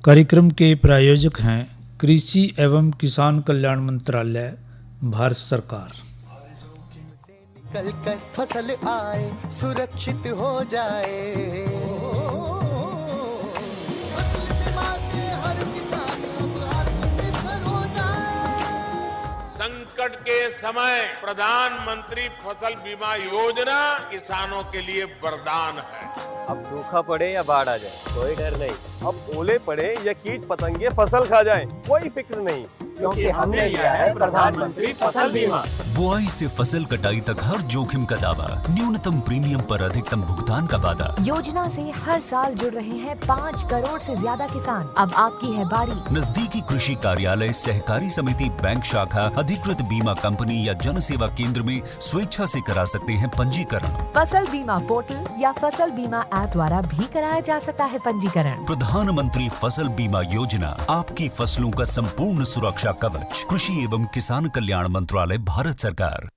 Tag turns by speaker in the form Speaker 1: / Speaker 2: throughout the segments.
Speaker 1: कार्यक्रम के प्रायोजक हैं कृषि एवं किसान कल्याण मंत्रालय, भारत सरकार।
Speaker 2: निकल कर फसल आए, सुरक्षित हो जाए, फसल बीमा से हर किसान अब आत्मनिर्भर हो जाए।
Speaker 3: संकट के समय प्रधानमंत्री फसल बीमा योजना किसानों के लिए वरदान है।
Speaker 4: अब सूखा पड़े या बाढ़ आ जाए कोई डर नहीं, अब ओले पड़े या कीट पतंगे फसल खा जाए कोई फिक्र नहीं, क्योंकि हमने लिया है प्रधानमंत्री फसल बीमा।
Speaker 5: बुआई से फसल कटाई तक हर जोखिम का दावा, न्यूनतम प्रीमियम पर अधिकतम भुगतान का वादा।
Speaker 6: योजना से हर साल जुड़ रहे हैं 5 करोड़ से ज्यादा किसान। अब आपकी है बारी।
Speaker 5: नजदीकी कृषि कार्यालय, सहकारी समिति, बैंक शाखा, अधिकृत बीमा कंपनी या जन सेवा केंद्र में स्वेच्छा से करा सकते हैं पंजीकरण।
Speaker 6: फसल बीमा पोर्टल या फसल बीमा ऐप द्वारा भी कराया जा सकता है पंजीकरण।
Speaker 5: प्रधानमंत्री फसल बीमा योजना, आपकी फसलों का संपूर्ण सुरक्षा कवच। कृषि एवं किसान कल्याण मंत्रालय, भारत सरकार।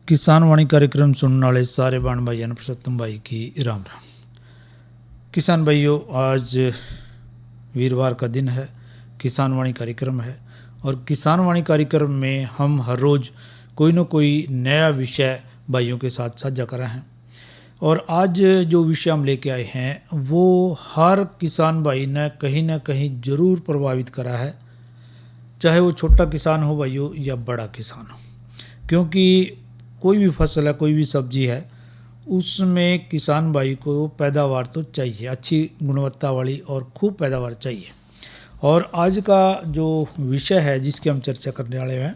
Speaker 1: किसान वाणी कार्यक्रम सुनने वाले सारे बाण भाई ने पुरुषोत्तम भाई की राम राम। किसान भाइयों, आज वीरवार का दिन है, किसान वाणी कार्यक्रम है और किसान वाणी कार्यक्रम में हम हर रोज़ कोई न कोई नया विषय भाइयों के साथ साझा कर रहे हैं। और आज जो विषय हम लेके आए हैं वो हर किसान भाई ने कहीं ना कहीं ज़रूर प्रभावित करा है, चाहे वो छोटा किसान हो भाइयों या बड़ा किसान हो, क्योंकि कोई भी फसल है, कोई भी सब्जी है, उसमें किसान भाई को पैदावार तो चाहिए, अच्छी गुणवत्ता वाली और खूब पैदावार चाहिए। और आज का जो विषय है जिसकी हम चर्चा करने वाले हैं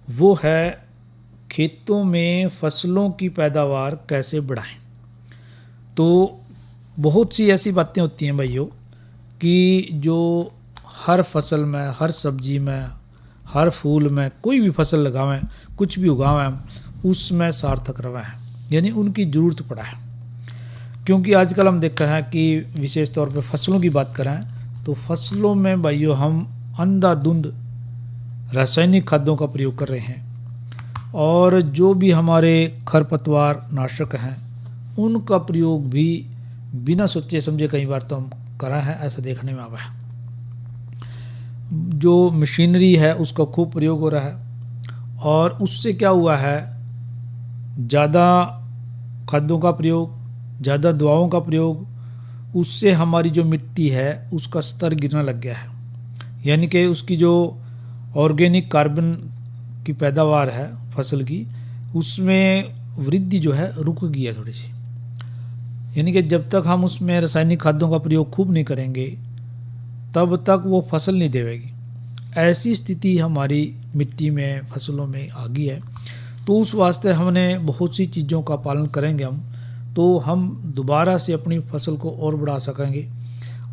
Speaker 1: वो है खेतों में फसलों की पैदावार कैसे बढ़ाएं। तो बहुत सी ऐसी बातें होती हैं भाइयों कि जो हर फसल में, हर सब्जी में, हर फूल में, कोई भी फसल लगावें, कुछ भी उगावें, उसमें सार्थक रवाएं, यानी उनकी ज़रूरत पड़ा है। क्योंकि आजकल हम देखा है कि विशेष तौर पर फसलों की बात करें तो फसलों में भाइयों हम अंधाधुंध रासायनिक खाद्यों का प्रयोग कर रहे हैं और जो भी हमारे खरपतवार नाशक हैं उनका प्रयोग भी बिना सोचे समझे कई बार तो हम करा है, ऐसा देखने में आवा है। जो मशीनरी है उसका खूब प्रयोग हो रहा है और उससे क्या हुआ है, ज़्यादा खाद्यों का प्रयोग, ज़्यादा दवाओं का प्रयोग, उससे हमारी जो मिट्टी है उसका स्तर गिरना लग गया है, यानी कि उसकी जो ऑर्गेनिक कार्बन की पैदावार है फसल की, उसमें वृद्धि जो है रुक गई है थोड़ी सी। यानी कि जब तक हम उसमें रासायनिक खाद्यों का प्रयोग खूब नहीं करेंगे तब तक वो फसल नहीं देवेगी। ऐसी स्थिति हमारी मिट्टी में, फसलों में आ गई है। तो उस वास्ते हमने बहुत सी चीज़ों का पालन करेंगे हम, तो हम दोबारा से अपनी फसल को और बढ़ा सकेंगे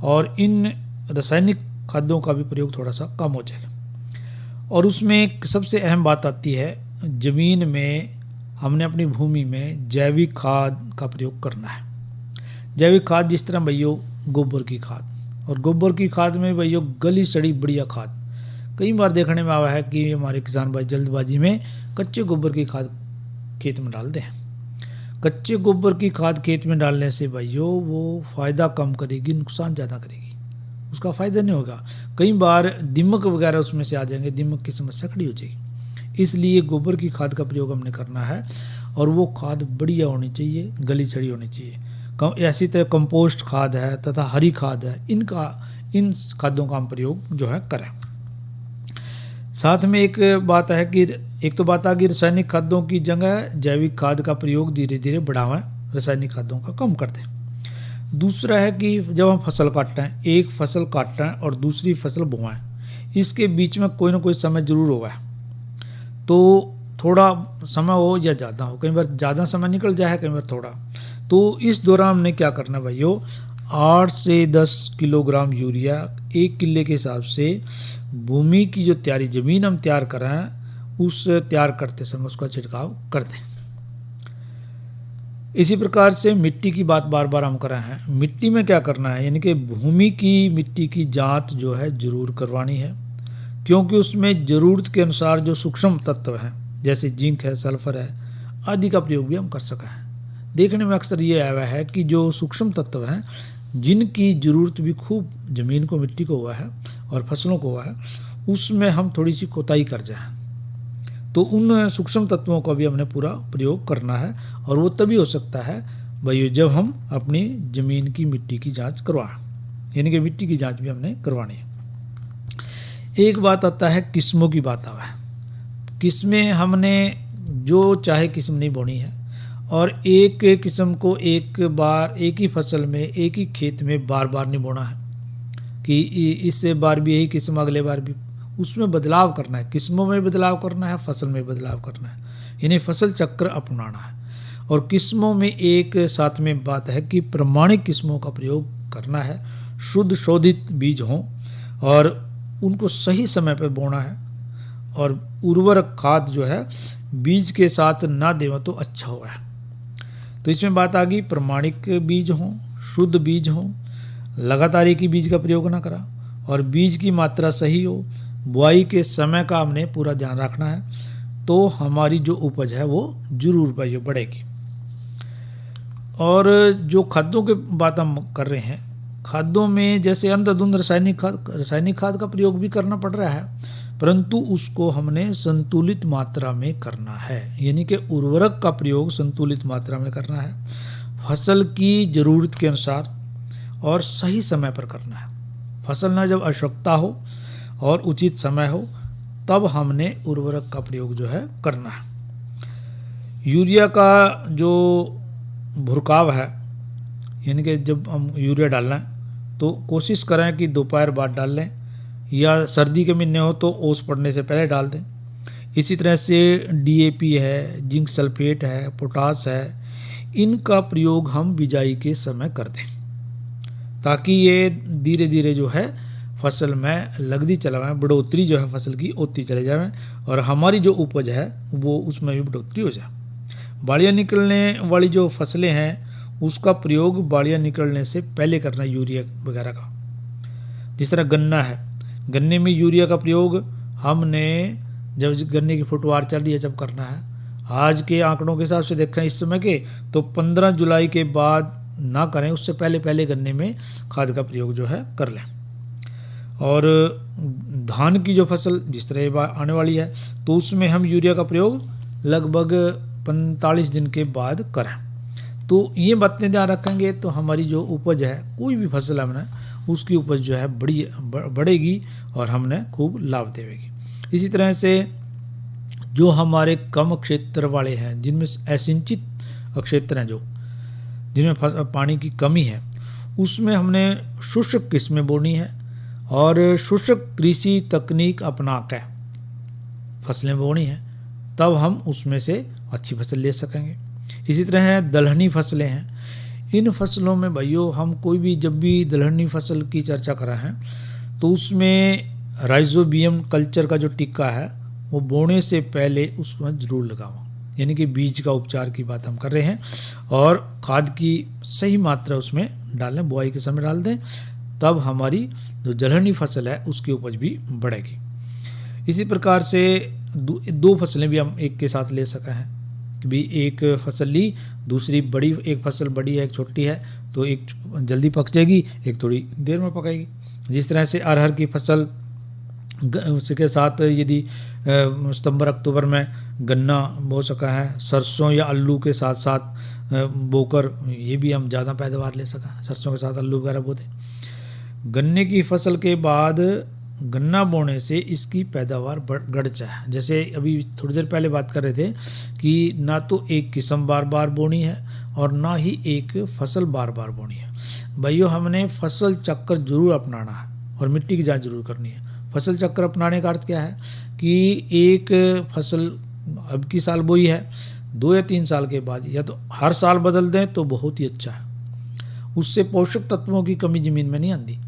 Speaker 1: और इन रासायनिक खाद्यों का भी प्रयोग थोड़ा सा कम हो जाएगा। और उसमें एक सबसे अहम बात आती है, ज़मीन में हमने अपनी भूमि में जैविक खाद का प्रयोग करना है। जैविक खाद जिस तरह भैया गोबर की खाद, और गोबर की खाद में भैया गली सड़ी बढ़िया खाद। कई बार देखने में आया है कि हमारे किसान भाई जल्दबाजी में कच्चे गोबर की खाद खेत में डाल दें। कच्चे गोबर की खाद खेत में डालने से भाइयों वो फ़ायदा कम करेगी, नुकसान ज़्यादा करेगी, उसका फ़ायदा नहीं होगा। कई बार दीमक वगैरह उसमें से आ जाएंगे, दीमक की समस्या खड़ी हो जाएगी। इसलिए गोबर की खाद का प्रयोग हमने करना है और वो खाद बढ़िया होनी चाहिए, गली सड़ी होनी चाहिए। ऐसी तरह कंपोस्ट खाद है तथा हरी खाद है, इन खादों का हम प्रयोग जो है करें। साथ में एक बात है कि एक तो बात आ गई रासायनिक खादों की जगह जैविक खाद का प्रयोग धीरे धीरे बढ़ावें, रासायनिक खादों का कम कर दें। दूसरा है कि जब हम फसल काटते हैं, एक फसल काटते हैं और दूसरी फसल बोआएं, इसके बीच में कोई ना कोई समय जरूर होगा। तो थोड़ा समय हो या ज़्यादा हो, कई बार ज़्यादा समय निकल जाए, कई बार थोड़ा। तो इस दौरान हमने क्या करना भाइयों, 8 से 10 किलोग्राम यूरिया 1 किले के हिसाब से भूमि की जो तैयारी, ज़मीन हम तैयार कर रहे हैं, उस तैयार करते समय उसका छिड़काव कर दें। इसी प्रकार से मिट्टी की बात बार बार हम कर रहे हैं। मिट्टी में क्या करना है, यानी कि भूमि की मिट्टी की जांच जो है ज़रूर करवानी है, क्योंकि उसमें ज़रूरत के अनुसार जो सूक्ष्म तत्व हैं जैसे जिंक है, सल्फर है आदि का प्रयोग भी हम कर सकें हैं। देखने में अक्सर ये आया है कि जो सूक्ष्म तत्व हैं जिनकी ज़रूरत भी खूब ज़मीन को, मिट्टी को हुआ है और फसलों को हुआ है, उसमें हम थोड़ी सी कोताही कर जाएं, तो उन सूक्ष्म तत्वों का भी हमने पूरा प्रयोग करना है। और वो तभी हो सकता है भाई जब हम अपनी ज़मीन की मिट्टी की जांच करवाएं, यानी कि मिट्टी की जांच भी हमने करवानी है। एक बात आता है किस्मों की बात आवा है। किस्में हमने जो चाहे किस्म नहीं बोनी है, और एक किस्म को एक बार एक ही फसल में एक ही खेत में बार बार नहीं बोना है कि इस बार भी यही किस्म अगले बार भी, उसमें बदलाव करना है, किस्मों में बदलाव करना है, फसल में बदलाव करना है, यानी फसल चक्र अपनाना है। और किस्मों में एक साथ में बात है कि प्रमाणिक किस्मों का प्रयोग करना है, शुद्ध शोधित बीज हों और उनको सही समय पर बोना है, और उर्वरक खाद जो है बीज के साथ ना दें तो अच्छा हुआ है। तो इसमें बात आ गई प्रमाणिक बीज हों, शुद्ध बीज हों, लगातार एक ही बीज का प्रयोग ना करा, और बीज की मात्रा सही हो, बुआई के समय का हमने पूरा ध्यान रखना है, तो हमारी जो उपज है वो जरूर भाई बढ़ेगी। और जो खाद्यों की बात हम कर रहे हैं, खाद्यों में जैसे अंधाधुंध रासायनिक खाद का प्रयोग भी करना पड़ रहा है, परंतु उसको हमने संतुलित मात्रा में करना है, यानी कि उर्वरक का प्रयोग संतुलित मात्रा में करना है, फसल की ज़रूरत के अनुसार और सही समय पर करना है। फसल न जब आवश्यकता हो और उचित समय हो तब हमने उर्वरक का प्रयोग जो है करना है। यूरिया का जो भुरकाव है, यानी कि जब हम यूरिया डालना है तो कोशिश करें कि दोपहर बाद डाल लें, या सर्दी के महीने हो तो ओस पड़ने से पहले डाल दें। इसी तरह से DAP है, जिंक सल्फेट है, पोटास है, इनका प्रयोग हम बिजाई के समय कर दें, ताकि ये धीरे धीरे जो है फसल में लगती चलावें, बढ़ोतरी जो है फसल की होती चले जाए और हमारी जो उपज है वो उसमें भी बढ़ोतरी हो जाए। बाड़ियाँ निकलने वाली जो फसलें हैं उसका प्रयोग बाड़ियाँ निकलने से पहले करना है, यूरिया वगैरह का। जिस तरह गन्ना है, गन्ने में यूरिया का प्रयोग हमने जब गन्ने की फुटवार चल रही है जब करना है। आज के आंकड़ों के हिसाब से देखें इस समय के, तो 15 जुलाई के बाद ना करें, उससे पहले पहले गन्ने में खाद का प्रयोग जो है कर लें। और धान की जो फसल जिस तरह आने वाली है तो उसमें हम यूरिया का प्रयोग लगभग 45 दिन के बाद करें। तो ये बातें ध्यान रखेंगे तो हमारी जो उपज है, कोई भी फसल हमने उसकी उपज जो है बढ़ेगी और हमने खूब लाभ देगी। इसी तरह से जो हमारे कम क्षेत्र वाले हैं, जिनमें असिंचित क्षेत्र हैं, जो जिनमें पानी की कमी है, उसमें हमने शुष्क किस्में बोनी है और शुष्क कृषि तकनीक अपना कर फसलें बोनी है, तब हम उसमें से अच्छी फसल ले सकेंगे। इसी तरह दलहनी फसलें हैं, इन फसलों में भाइयों हम कोई भी जब भी दलहनी फसल की चर्चा कर रहे हैं तो उसमें राइजोबियम कल्चर का जो टिक्का है वो बोने से पहले उसमें ज़रूर लगाओ, यानी कि बीज का उपचार की बात हम कर रहे हैं, और खाद की सही मात्रा उसमें डालें, बुआई के समय डाल दें, तब हमारी जो दलहनी फसल है उसकी उपज भी बढ़ेगी। इसी प्रकार से दो फसलें भी हम एक के साथ ले सके हैं कि भी एक फसल ली, दूसरी बड़ी, एक फसल बड़ी है एक छोटी है, तो एक जल्दी पक जाएगी, एक थोड़ी देर में पकाएगी। जिस तरह से अरहर की फसल उसके साथ यदि सितंबर अक्टूबर में गन्ना बो सका है, सरसों या आलू के साथ साथ बोकर ये भी हम ज़्यादा पैदावार ले सका, सरसों के साथ आलू वगैरह बोते। गन्ने की फसल के बाद गन्ना बोने से इसकी पैदावार बढ़ जाए। जैसे अभी थोड़ी देर पहले बात कर रहे थे कि ना तो एक किस्म बार बार बोनी है और ना ही एक फसल बार बार बोनी है। भाइयों हमने फसल चक्र जरूर अपनाना है और मिट्टी की जांच जरूर करनी है। फसल चक्र अपनाने का अर्थ क्या है कि एक फसल अब की साल बोई है, 2 या 3 साल के बाद या तो हर साल बदल दें तो बहुत ही अच्छा है, उससे पोषक तत्वों की कमी ज़मीन में नहीं आती।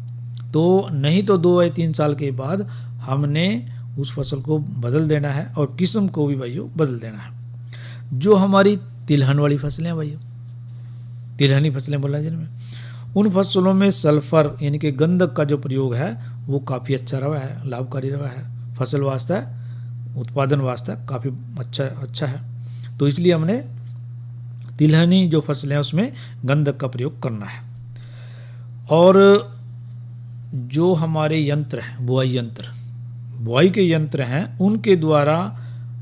Speaker 1: तो नहीं तो 2 या 3 साल के बाद हमने उस फसल को बदल देना है और किस्म को भी भाइयों बदल देना है। जो हमारी तिलहन वाली फसलें हैं भाइयों, तिलहनी फसलें बोला जिनमें, उन फसलों में सल्फर यानी कि गंधक का जो प्रयोग है वो काफ़ी अच्छा रहा है, लाभकारी रहा है, फसल वास्ते उत्पादन वास्ते काफ़ी अच्छा है। तो इसलिए हमने तिलहनी जो फसलें हैं उसमें गंधक का प्रयोग करना है। और जो हमारे यंत्र हैं, बुआई के यंत्र हैं, उनके द्वारा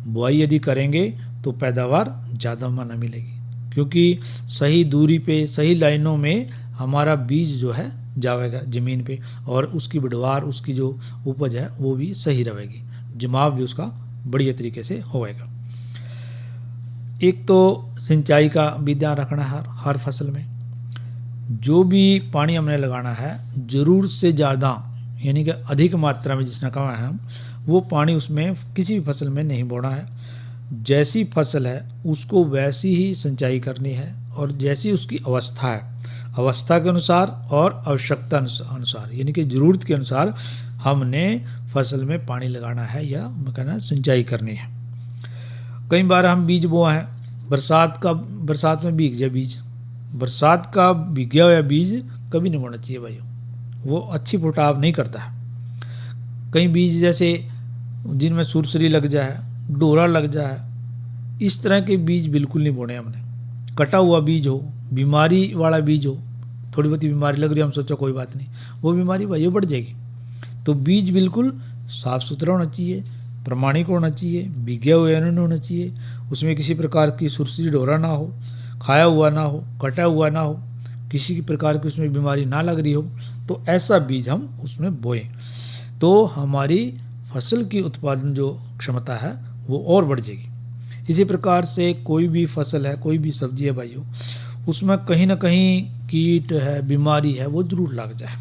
Speaker 1: बुआई यदि करेंगे तो पैदावार ज़्यादा माना मिलेगी, क्योंकि सही दूरी पे, सही लाइनों में हमारा बीज जो है जाएगा ज़मीन पे, और उसकी बढ़वार, उसकी जो उपज है वो भी सही रहेगी, जमाव भी उसका बढ़िया तरीके से होएगा। एक तो सिंचाई का भी ध्यान रखना है हर फसल में। जो भी पानी हमने लगाना है, ज़रूर से ज़्यादा यानी कि अधिक मात्रा में जिसने कहा है हम, वो पानी उसमें किसी भी फसल में नहीं बोना है। जैसी फसल है उसको वैसी ही सिंचाई करनी है, और जैसी उसकी अवस्था है, अवस्था के अनुसार और आवश्यकता अनुसार यानी कि ज़रूरत के अनुसार हमने फसल में पानी लगाना है या कहना सिंचाई करनी है। कई बार हम बीज बोआ है, बरसात में भीग जाए बीज, बरसात का भीगा हुआ बीज कभी नहीं बोना चाहिए भाइयों, वो अच्छी फुटाव नहीं करता है। कई बीज जैसे जिनमें सुरसरी लग जाए, डोरा लग जाए, इस तरह के बीज बिल्कुल नहीं बोने हमने। कटा हुआ बीज हो, बीमारी वाला बीज हो, थोड़ी बहुत बीमारी लग रही है, हम सोचा कोई बात नहीं, वो बीमारी भाइयों बढ़ जाएगी। तो बीज बिल्कुल साफ़ सुथरा होना चाहिए, प्रमाणिक होना चाहिए, भीगे हुए नहीं होना चाहिए, उसमें किसी प्रकार की सुरसरी डोरा ना हो, खाया हुआ ना हो, कटा हुआ ना हो, किसी प्रकार की उसमें बीमारी ना लग रही हो, तो ऐसा बीज हम उसमें बोएं, तो हमारी फसल की उत्पादन जो क्षमता है वो और बढ़ जाएगी। इसी प्रकार से कोई भी फसल है, कोई भी सब्जी है भाइयों, उसमें कहीं ना कहीं कीट है, बीमारी है, वो जरूर लग जाए,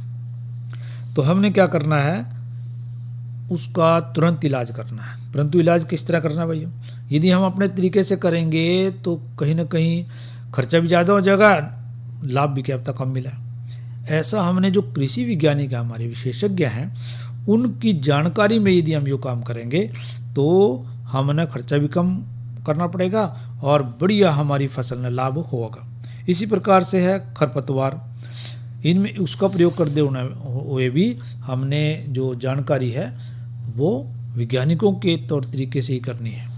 Speaker 1: तो हमने क्या करना है, उसका तुरंत इलाज करना है। परंतु इलाज किस तरह करना है भाइयों? यदि हम अपने तरीके से करेंगे तो कहीं ना कहीं खर्चा भी ज़्यादा हो जाएगा, लाभ भी क्या तक कम मिला। ऐसा हमने जो कृषि वैज्ञानिक है, हमारे विशेषज्ञ हैं, उनकी जानकारी में यदि हम ये काम करेंगे तो हमने खर्चा भी कम करना पड़ेगा और बढ़िया हमारी फसल में लाभ होगा। इसी प्रकार से है खरपतवार, इनमें उसका प्रयोग करते हुए भी हमने जो जानकारी है वो वैज्ञानिकों के तौर तरीके से ही करनी है।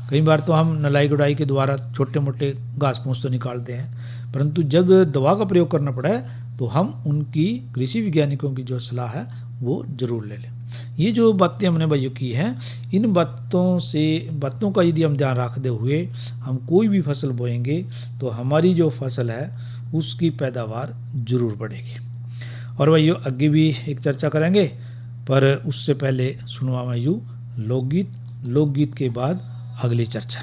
Speaker 1: कई बार तो हम नलाई गुड़ाई के द्वारा छोटे मोटे घास फूस तो निकालते हैं, परंतु जब दवा का प्रयोग करना पड़े तो हम उनकी कृषि वैज्ञानिकों की जो सलाह है वो ज़रूर ले लें। ये जो बातें हमने भाइयों की हैं, इन बातों का यदि हम ध्यान रखते हुए हम कोई भी फसल बोएंगे तो हमारी जो फसल है उसकी पैदावार जरूर बढ़ेगी। और भाइयों आगे भी एक चर्चा करेंगे, पर उससे पहले सुनवा भाइयों लोकगीत, लोकगीत के बाद अगली चर्चा।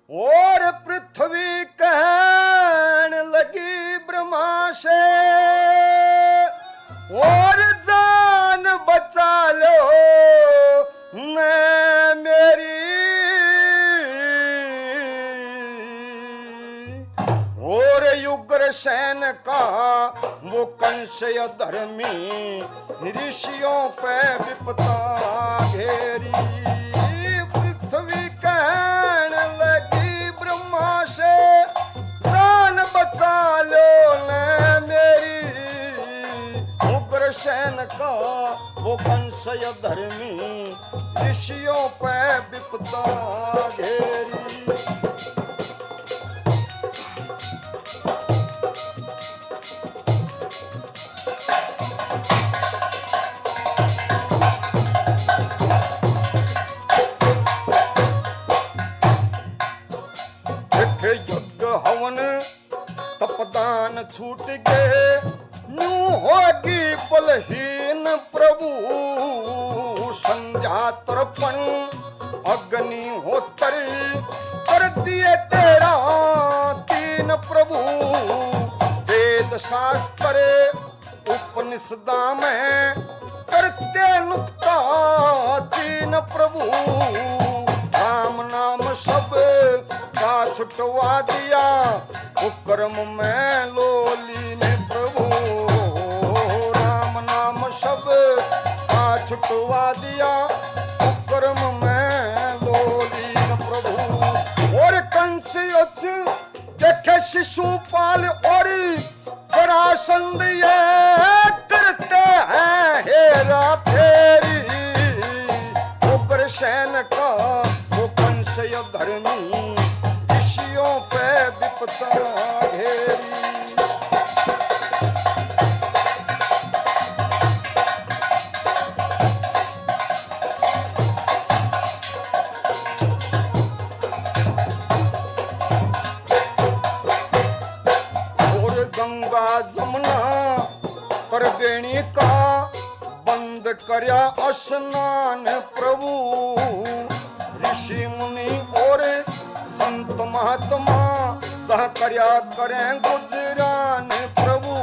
Speaker 2: और पृथ्वी कहन लगी ब्रह्मा से, और जान बचा लो न मेरी, और युग्रसेन का वो कंस धर्मी ऋषियों पे विपदा घेरी। पृथ्वी कहन लगी ब्रह्मा से, जान बचा लो न मेरी, उग्रसेन का वो कंस धर्मी ऋषियों पे विपदा घेरी। तपदान छूट गए, न्यू होगी बलहीन प्रभु, संध्या तर्पण अग्नि होतर कर दिए तेरा तीन प्रभु। वेद शास्त्र उपनिषदा में करते नुक्ता तीन प्रभु। राम नाम सब का छुटवा दिया, उपक्रम में लोली ने प्रभु। राम नाम सब का छुटवा दिया, उपक्रम में लोली ने प्रभु। और कंस देखे शिशुपाल और जरासंध ये करते हैं हेरा फेरी। उग्रसेन का वो कंस विपता घेरी। और गंगा जमुना कर बेणी का बंद करया स्नान प्रभु। ऋषि मुनि और संत महात्मा सह करया करें गुजरान प्रभु।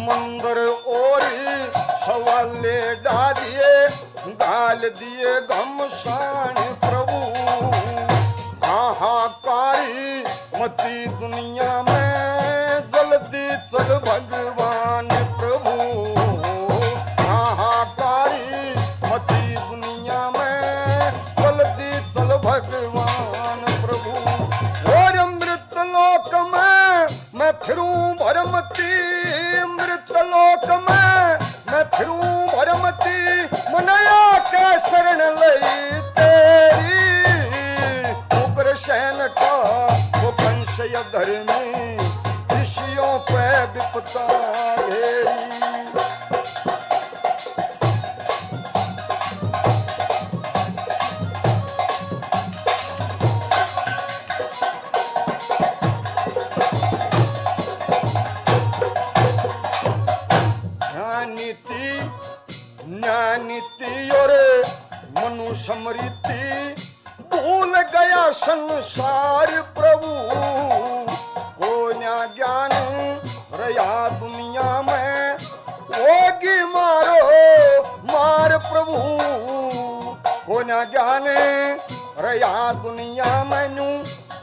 Speaker 2: मंदिर और सवाले डालिए गाल दिए घमसान प्रभु। हाहाकारी मची दुनिया में जल्दी चल भगवान प्रभु। हाहाकारी मची दुनिया में जल्दी चल भगवान प्रभु। और अमृत लोक में मैं फिरूं भरमती। अमृत लोक में मैं फिरूं भरमती। मनया के शरण लई तेरी। उग्रसेन का वो कंशय धर्मी ऋषियों पे विपता घेरी। न्याय और मनु समृद्धि भूल गया संसार प्रभु। को न्या ज्ञान रया दुनिया में होगी मारो मार प्रभु। को न्या ज्ञान रया दुनिया में नू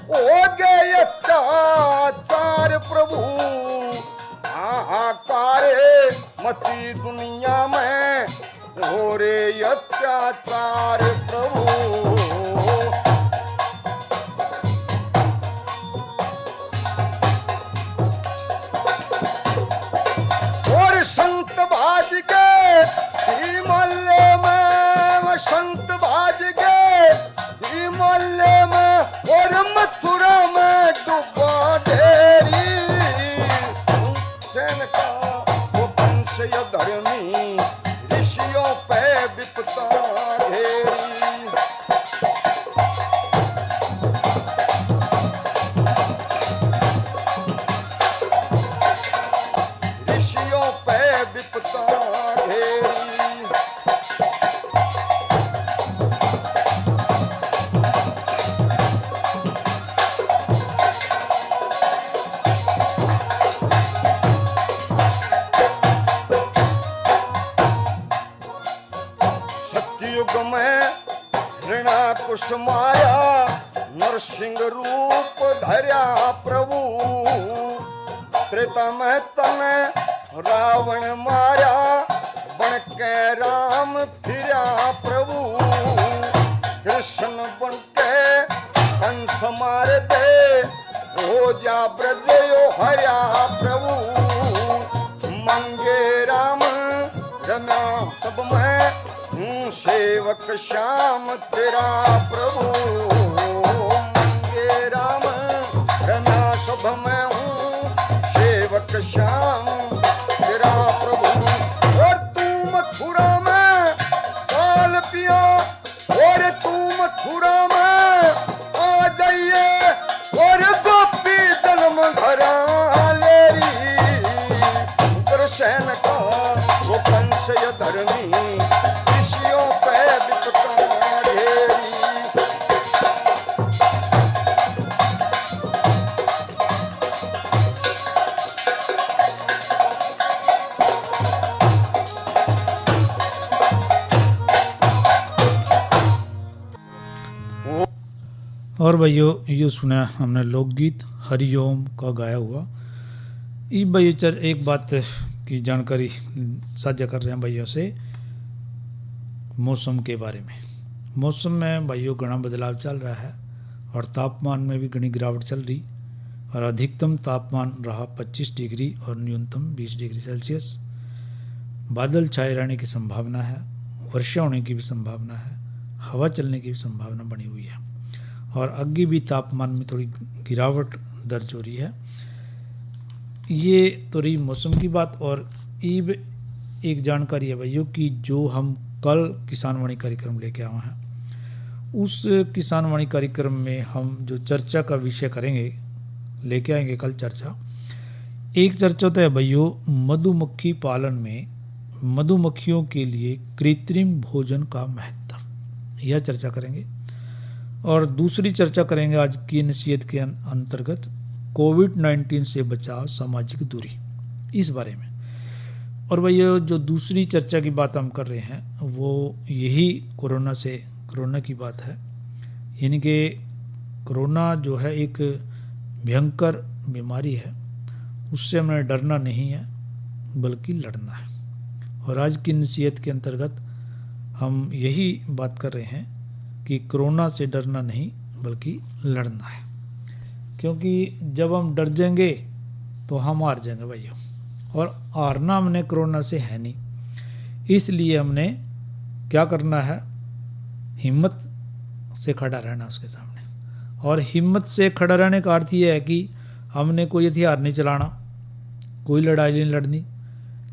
Speaker 2: हो गए अत्याचार प्रभु। हाहाकार मची दुनिया में हो रे अत्याचार प्रभु। और संत भाज के हिमालय में, संत भाज के हिमालय में और मथुरा में डूबा ढेरी। चैन का वो कंशय धर्मी ऋषियों पे विपता घेरी। ऋषियों पे विपता घेरी। सतयुग में ऋणा कुश माया नरसिंह रूप धर्या प्रभु। त्रेता में तने रावण मारा बन के राम फिरा प्रभु। कृष्ण बन के कंस मार दे हो जा ब्रज यो हर्या प्रभु। मंगे राम रम्या सब में हूँ सेवक श्याम तेरा प्रभु। मंगे राम रम्या सब में हूँ सेवक श्याम तेरा प्रभु। और तू मथुरा में चाल पिया और तू मथुरा में आ जाइए और गोपी जन्म घरा लेरी। उग्रसेन का वो कंशय धर्मी ऋषियों पे विपता घेरी।
Speaker 1: और भाइयों ये सुना हमने लोकगीत हरिओम का गाया हुआ। ई भाइयों चल एक बात की जानकारी साझा कर रहे हैं भाइयों से मौसम के बारे में। मौसम में भाइयों घना बदलाव चल रहा है और तापमान में भी घनी गिरावट चल रही और अधिकतम तापमान रहा 25 डिग्री और न्यूनतम 20 डिग्री सेल्सियस। बादल छाए रहने की संभावना है, वर्षा होने की भी संभावना है, हवा चलने की भी संभावना बनी हुई है और आगे भी तापमान में थोड़ी गिरावट दर्ज हो रही है। ये तो रही मौसम की बात। और ईब एक जानकारी है भाइयों कि जो हम कल किसान वाणी कार्यक्रम लेके आए हैं, उस किसान वाणी कार्यक्रम में हम जो चर्चा का विषय करेंगे, लेके आएंगे कल चर्चा। एक चर्चा तो है भाइयों मधुमक्खी पालन में मधुमक्खियों के लिए कृत्रिम भोजन का महत्व, यह चर्चा करेंगे। और दूसरी चर्चा करेंगे आज की नसीहत के अंतर्गत कोविड-19 से बचाव, सामाजिक दूरी, इस बारे में। और भैया जो दूसरी चर्चा की बात हम कर रहे हैं वो यही कोरोना की बात है। यानी कि कोरोना जो है एक भयंकर बीमारी है, उससे हमें डरना नहीं है बल्कि लड़ना है। और आज की नसीहत के अंतर्गत हम यही बात कर रहे हैं कि कोरोना से डरना नहीं बल्कि लड़ना है। क्योंकि जब हम डर जाएंगे तो हम हार जाएंगे भैया, और हारना हमने कोरोना से है नहीं। इसलिए हमने क्या करना है, हिम्मत से खड़ा रहना उसके सामने। और हिम्मत से खड़ा रहने का अर्थ ये है कि हमने कोई हथियार नहीं चलाना, कोई लड़ाई नहीं लड़नी,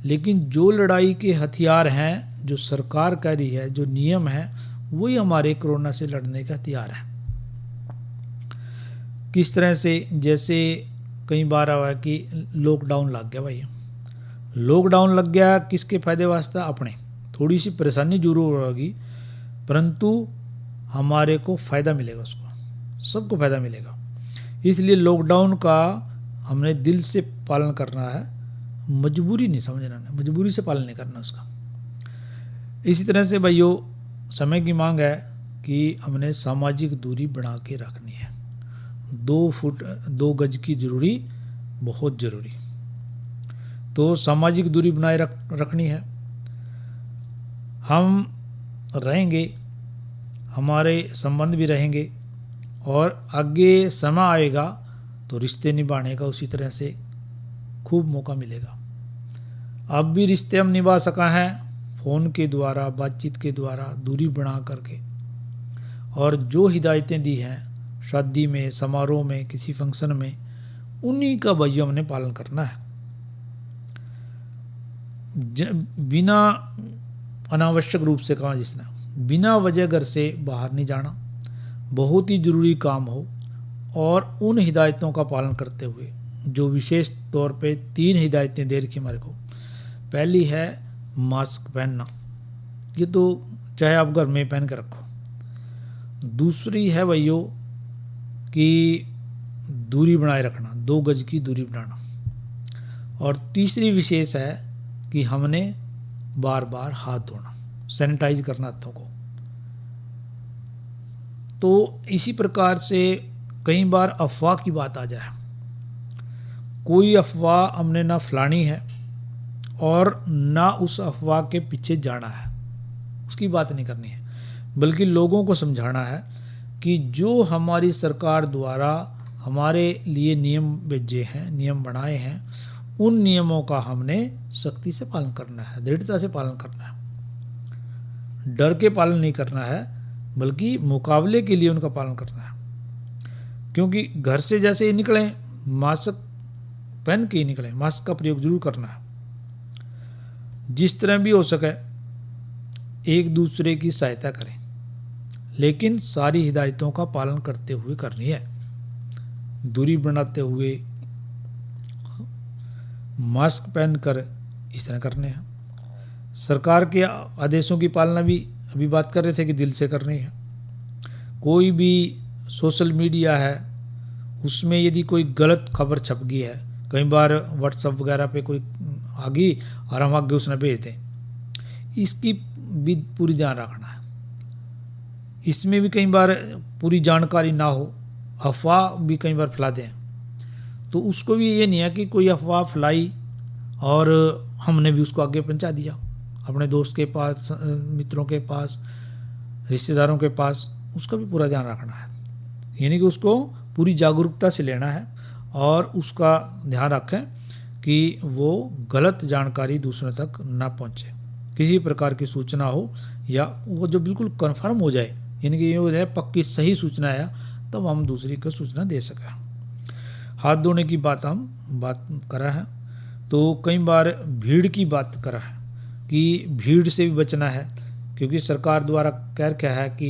Speaker 1: लेकिन जो लड़ाई के हथियार हैं, जो सरकार कह रही है, जो नियम है, वही हमारे कोरोना से लड़ने का हथियार है। किस तरह से, जैसे कई बार आवा है कि लॉकडाउन लग गया भैया, लॉकडाउन लग गया, किसके फायदे वास्ते? अपने। थोड़ी सी परेशानी जरूर होगी परंतु हमारे को फ़ायदा मिलेगा, उसको सबको फ़ायदा मिलेगा। इसलिए लॉकडाउन का हमने दिल से पालन करना है, मजबूरी नहीं समझना है, मजबूरी से पालन नहीं करना उसका। इसी तरह से भाइयों समय की मांग है कि हमने सामाजिक दूरी बना के रखनी है। 2 फुट 2 गज की जरूरी, बहुत ज़रूरी। तो सामाजिक दूरी बनाए रखनी है। हम रहेंगे, हमारे संबंध भी रहेंगे, और आगे समय आएगा तो रिश्ते निभाने का उसी तरह से खूब मौका मिलेगा। अब भी रिश्ते हम निभा सका हैं फ़ोन के द्वारा, बातचीत के द्वारा, दूरी बना करके। और जो हिदायतें दी हैं शादी में, समारोह में, किसी फंक्शन में, उन्हीं का भैया हमने पालन करना है। बिना अनावश्यक रूप से कहा जिसने, बिना वजह घर से बाहर नहीं जाना, बहुत ही ज़रूरी काम हो, और उन हिदायतों का पालन करते हुए जो विशेष तौर पे 3 हिदायतें दे रखी हमारे को। पहली है मास्क पहनना, ये तो चाहे आप घर में पहन कर रखो। दूसरी है भैया कि दूरी बनाए रखना, 2 गज की दूरी बनाना। और तीसरी विशेष है कि हमने बार बार हाथ धोना, सैनिटाइज करना हाथों को। तो इसी प्रकार से कई बार अफवाह की बात आ जाए, कोई अफवाह हमने ना फैलानी है और ना उस अफवाह के पीछे जाना है, उसकी बात नहीं करनी है, बल्कि लोगों को समझाना है कि जो हमारी सरकार द्वारा हमारे लिए नियम भेजे हैं, नियम बनाए हैं, उन नियमों का हमने सख्ती से पालन करना है, दृढ़ता से पालन करना है। डर के पालन नहीं करना है बल्कि मुकाबले के लिए उनका पालन करना है। क्योंकि घर से जैसे ही निकलें मास्क पहन के ही निकलें, मास्क का प्रयोग जरूर करना है। जिस तरह भी हो सके एक दूसरे की सहायता करें, लेकिन सारी हिदायतों का पालन करते हुए करनी है। दूरी बनाते हुए, मास्क पहनकर इस तरह करने हैं। सरकार के आदेशों की पालना भी अभी बात कर रहे थे कि दिल से करनी है। कोई भी सोशल मीडिया है उसमें यदि कोई गलत खबर छप गई है, कई बार व्हाट्सएप वगैरह पे कोई आ गई और हम आगे उसने भेज दें, इसकी भी पूरी ध्यान रखना है। इसमें भी कई बार पूरी जानकारी ना हो, अफवाह भी कई बार फैला दें, तो उसको भी ये नहीं है कि कोई अफवाह फैलाई और हमने भी उसको आगे पहुंचा दिया अपने दोस्त के पास, मित्रों के पास, रिश्तेदारों के पास। उसका भी पूरा ध्यान रखना है, यानी कि उसको पूरी जागरूकता से लेना है और उसका ध्यान रखें कि वो गलत जानकारी दूसरों तक ना पहुंचे। किसी प्रकार की सूचना हो या वो जो बिल्कुल कन्फर्म हो जाए, यानी कि ये हो जाए पक्की सही सूचना है, तब हम दूसरी को सूचना दे सकें। हाथ धोने की बात करा है, तो कई बार भीड़ की बात करा है कि भीड़ से भी बचना है, क्योंकि सरकार द्वारा कह रखा है कि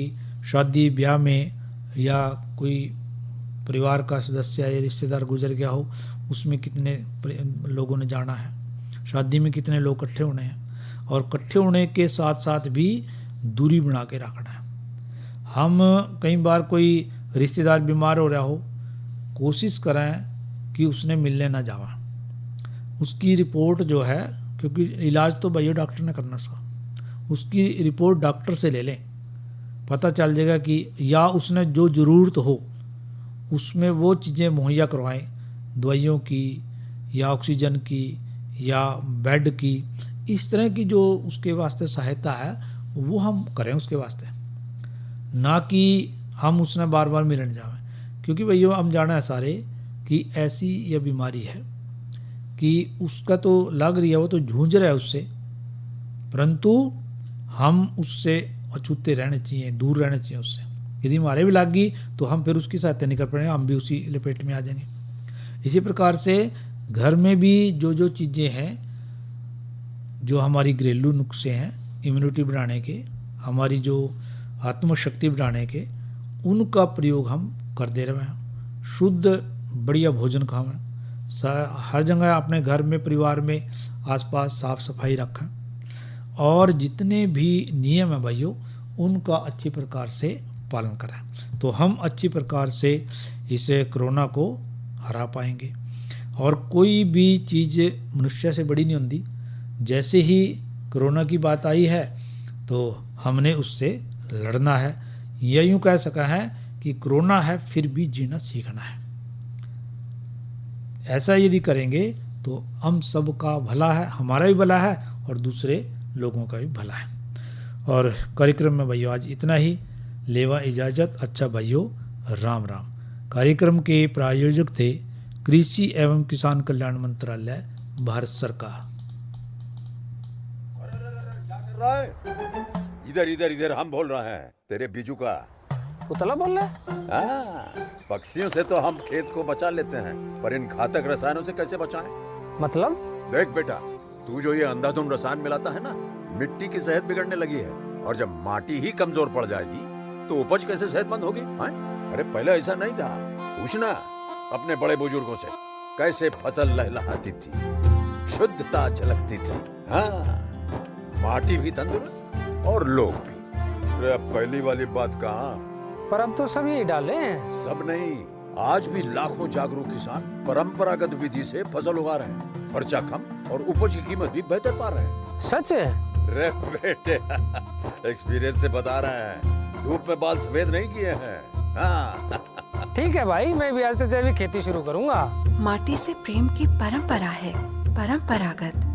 Speaker 1: शादी ब्याह में या कोई परिवार का सदस्य या रिश्तेदार गुजर गया हो, उसमें कितने लोगों ने जाना है, शादी में कितने लोग इकट्ठे होने हैं, और इकट्ठे होने के साथ साथ भी दूरी बना के रखना है। हम कई बार कोई रिश्तेदार बीमार हो रहा हो, कोशिश करें कि उसने मिलने ना जावा, उसकी रिपोर्ट जो है, क्योंकि इलाज तो भैया डॉक्टर ने करना सा, उसकी रिपोर्ट डॉक्टर से ले लें, पता चल जाएगा कि या उसने जो ज़रूरत हो उसमें वो चीज़ें मुहैया करवाएं, दवाइयों की या ऑक्सीजन की या बेड की, इस तरह की जो उसके वास्ते सहायता है वो हम करें उसके वास्ते, ना कि हम उसने बार बार मिलने जाएं। क्योंकि भैया हम जाना है सारे कि ऐसी यह बीमारी है कि उसका तो लग रही है, वो तो जूझ रहा है उससे, परंतु हम उससे अछूते रहने चाहिए, दूर रहने चाहिए उससे। यदि हमारे भी लग गई तो हम फिर उसकी सहायता नहीं कर पाएंगे, हम भी उसी लपेट में आ जाएंगे। इसी प्रकार से घर में भी जो जो चीज़ें हैं, जो हमारी घरेलू नुस्खे हैं इम्यूनिटी बढ़ाने के, हमारी जो आत्मशक्ति बढ़ाने के, उनका प्रयोग हम कर दे रहे हैं। शुद्ध बढ़िया भोजन खावें, हर जगह अपने घर में परिवार में आसपास साफ सफाई रखें, और जितने भी नियम हैं भाइयों उनका अच्छी प्रकार से पालन करें, तो हम अच्छी प्रकार से इसे कोरोना को हरा पाएंगे। और कोई भी चीज़ मनुष्य से बड़ी नहीं होती। जैसे ही कोरोना की बात आई है तो हमने उससे लड़ना है, या यूँ कह सका है कि कोरोना है फिर भी जीना सीखना है। ऐसा यदि करेंगे तो हम सबका भला है, हमारा भी भला है और दूसरे लोगों का भी भला है। और कार्यक्रम में भाइयों आज इतना ही, लेवा इजाज़त। अच्छा भाइयों, राम राम। कार्यक्रम के प्रायोजक थे कृषि एवं किसान कल्याण मंत्रालय, भारत सरकार।
Speaker 7: क्या कर रहा है? इधर इधर इधर हम बोल रहे हैं तेरे बीजू का।
Speaker 4: उतला बोल रहा है?
Speaker 7: हाँ, पक्षियों से तो हम खेत को बचा लेते हैं, पर इन घातक रसायनों से कैसे बचाएं?
Speaker 4: मतलब?
Speaker 7: देख बेटा, तू जो ये अंधाधुंध रसायन मिलाता है ना, मिट्टी की सेहत बिगड़ने लगी है, और जब माटी ही कमजोर पड़ जाएगी तो उपज कैसे सेहतमंद होगी? अरे पहले ऐसा नहीं था, पूछना अपने बड़े बुजुर्गों से, कैसे फसल लहलहाती थी, शुद्धता झलकती थी। हाँ, माटी भी तंदुरुस्त और लोग भी। अरे अब पहली वाली बात कहाँ?
Speaker 4: पर अब तो सब यही डाले हैं।
Speaker 7: सब नहीं, आज भी लाखों जागरूक किसान परंपरागत विधि से फसल उगा रहे हैं, खर्चा कम और उपज की कीमत भी बेहतर पा रहे हैं।
Speaker 4: सच है?
Speaker 7: रे बेटे, एक्सपीरियंस से बता रहे हैं, धूप में बाल सफेद नहीं किए हैं। हाँ।
Speaker 4: ठीक है भाई, मैं भी आज से जैविक खेती शुरू करूंगा।
Speaker 8: माटी से प्रेम की परंपरा है, परंपरागत